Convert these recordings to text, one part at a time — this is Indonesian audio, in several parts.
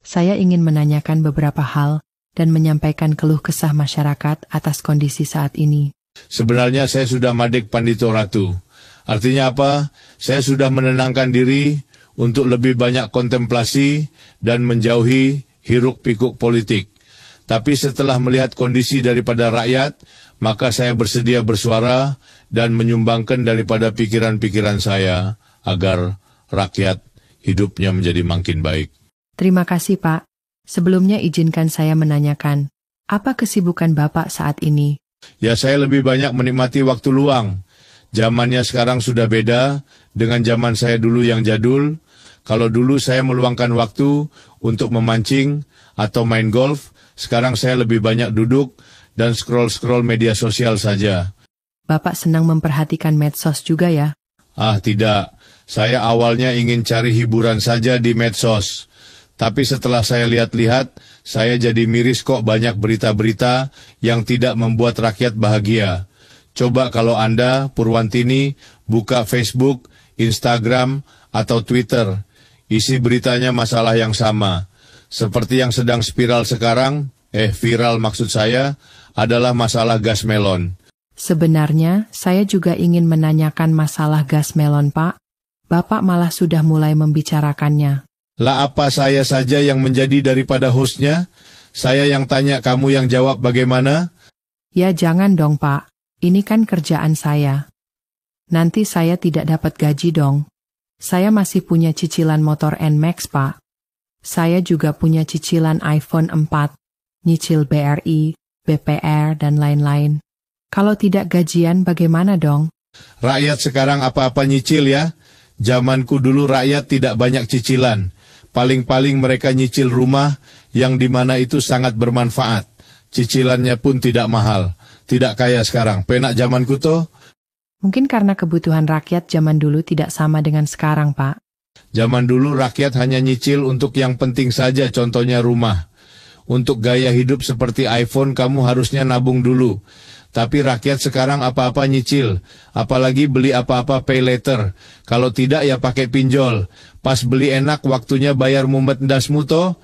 Saya ingin menanyakan beberapa hal dan menyampaikan keluh kesah masyarakat atas kondisi saat ini. Sebenarnya saya sudah madek Pandito Ratu. Artinya apa? Saya sudah menenangkan diri untuk lebih banyak kontemplasi dan menjauhi hiruk-pikuk politik. Tapi setelah melihat kondisi daripada rakyat, maka saya bersedia bersuara dan menyumbangkan daripada pikiran-pikiran saya agar rakyat hidupnya menjadi makin baik. Terima kasih, Pak. Sebelumnya izinkan saya menanyakan, apa kesibukan Bapak saat ini? Ya, saya lebih banyak menikmati waktu luang. Zamannya sekarang sudah beda dengan zaman saya dulu yang jadul. Kalau dulu saya meluangkan waktu untuk memancing atau main golf, sekarang saya lebih banyak duduk dan scroll-scroll media sosial saja. Bapak senang memperhatikan medsos juga ya? Ah, tidak. Saya awalnya ingin cari hiburan saja di medsos. Tapi setelah saya lihat-lihat, saya jadi miris kok banyak berita-berita yang tidak membuat rakyat bahagia. Coba kalau Anda, Purwantini, buka Facebook, Instagram, atau Twitter. Isi beritanya masalah yang sama. Seperti yang sedang spiral sekarang, viral maksud saya, adalah masalah gas melon. Sebenarnya, saya juga ingin menanyakan masalah gas melon, Pak. Bapak malah sudah mulai membicarakannya. Lah apa saya saja yang menjadi daripada hostnya? Saya yang tanya, kamu yang jawab bagaimana? Ya jangan dong, Pak. Ini kan kerjaan saya. Nanti saya tidak dapat gaji dong. Saya masih punya cicilan motor NMAX, Pak. Saya juga punya cicilan iPhone 4, nyicil BRI, BPR, dan lain-lain. Kalau tidak gajian bagaimana dong? Rakyat sekarang apa-apa nyicil ya. Zamanku dulu rakyat tidak banyak cicilan. Paling-paling mereka nyicil rumah yang dimana itu sangat bermanfaat. Cicilannya pun tidak mahal. Tidak kaya sekarang. Penak zamanku toh. Mungkin karena kebutuhan rakyat zaman dulu tidak sama dengan sekarang, Pak. Zaman dulu rakyat hanya nyicil untuk yang penting saja, contohnya rumah. Untuk gaya hidup seperti iPhone kamu harusnya nabung dulu. Tapi rakyat sekarang apa-apa nyicil. Apalagi beli apa-apa pay later. Kalau tidak ya pakai pinjol. Pas beli enak waktunya bayar mumet ndasmu toh.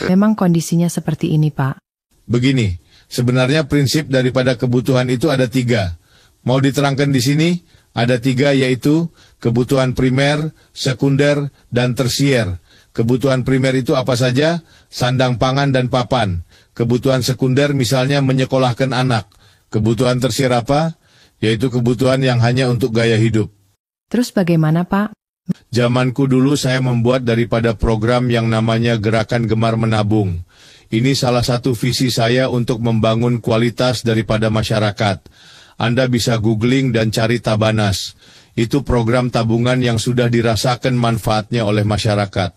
Memang kondisinya seperti ini, Pak. Begini, sebenarnya prinsip daripada kebutuhan itu ada 3. Mau diterangkan di sini? Ada 3 yaitu kebutuhan primer, sekunder, dan tersier. Kebutuhan primer itu apa saja? Sandang pangan dan papan. Kebutuhan sekunder misalnya menyekolahkan anak. Kebutuhan tersier apa? Yaitu kebutuhan yang hanya untuk gaya hidup. Terus bagaimana, Pak? Zamanku dulu saya membuat daripada program yang namanya Gerakan Gemar Menabung. Ini salah satu visi saya untuk membangun kualitas daripada masyarakat. Anda bisa googling dan cari Tabanas. Itu program tabungan yang sudah dirasakan manfaatnya oleh masyarakat.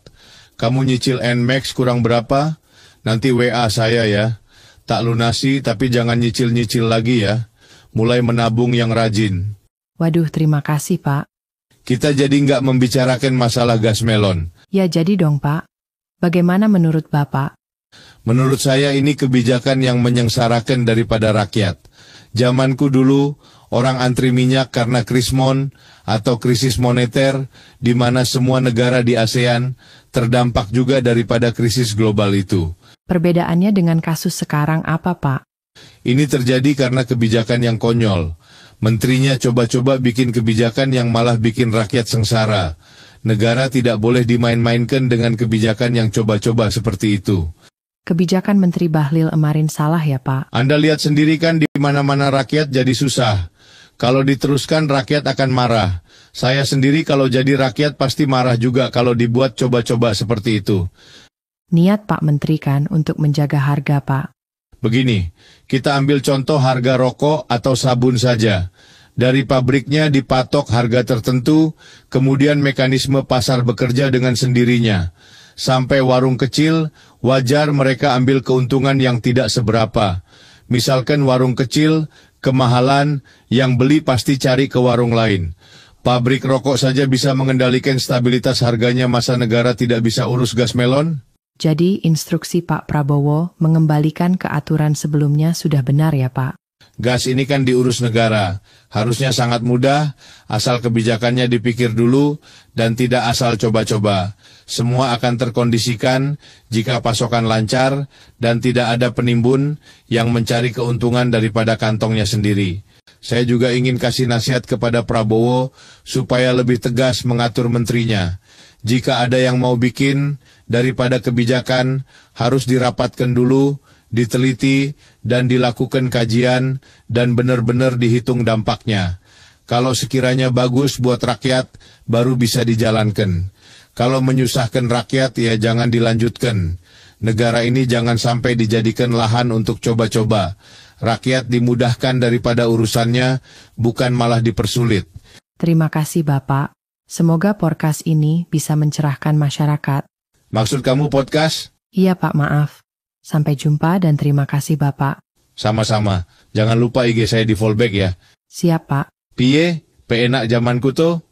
Kamu nyicil NMAX kurang berapa? Nanti WA saya ya. Tak lunasi tapi jangan nyicil-nyicil lagi ya. Mulai menabung yang rajin. Waduh, terima kasih, Pak. Kita jadi nggak membicarakan masalah gas melon. Ya jadi dong, Pak. Bagaimana menurut Bapak? Menurut saya ini kebijakan yang menyengsarakan daripada rakyat. Zamanku dulu, orang antri minyak karena krismon atau krisis moneter, di mana semua negara di ASEAN terdampak juga daripada krisis global itu. Perbedaannya dengan kasus sekarang apa, Pak? Ini terjadi karena kebijakan yang konyol. Menterinya coba-coba bikin kebijakan yang malah bikin rakyat sengsara. Negara tidak boleh dimain-mainkan dengan kebijakan yang coba-coba seperti itu. Kebijakan Menteri Bahlil kemarin salah ya, Pak? Anda lihat sendiri kan di mana-mana rakyat jadi susah. Kalau diteruskan rakyat akan marah. Saya sendiri kalau jadi rakyat pasti marah juga kalau dibuat coba-coba seperti itu. Niat Pak Menteri kan untuk menjaga harga, Pak. Begini, kita ambil contoh harga rokok atau sabun saja. Dari pabriknya dipatok harga tertentu, kemudian mekanisme pasar bekerja dengan sendirinya. Sampai warung kecil, wajar mereka ambil keuntungan yang tidak seberapa. Misalkan warung kecil, kemahalan, yang beli pasti cari ke warung lain. Pabrik rokok saja bisa mengendalikan stabilitas harganya, masa negara tidak bisa urus gas melon? Jadi instruksi Pak Prabowo mengembalikan ke aturan sebelumnya sudah benar ya, Pak? Gas ini kan diurus negara. Harusnya sangat mudah, asal kebijakannya dipikir dulu dan tidak asal coba-coba. Semua akan terkondisikan jika pasokan lancar dan tidak ada penimbun yang mencari keuntungan daripada kantongnya sendiri. Saya juga ingin kasih nasihat kepada Prabowo supaya lebih tegas mengatur menterinya. Jika ada yang mau bikin, daripada kebijakan harus dirapatkan dulu, diteliti, dan dilakukan kajian, dan benar-benar dihitung dampaknya. Kalau sekiranya bagus buat rakyat, baru bisa dijalankan. Kalau menyusahkan rakyat, ya jangan dilanjutkan. Negara ini jangan sampai dijadikan lahan untuk coba-coba. Rakyat dimudahkan daripada urusannya, bukan malah dipersulit. Terima kasih Bapak. Semoga podcast ini bisa mencerahkan masyarakat. Maksud kamu podcast? Iya Pak, maaf. Sampai jumpa dan terima kasih Bapak. Sama-sama. Jangan lupa IG saya di fallback ya. Siap Pak. Piye? Enak zamanku tuh.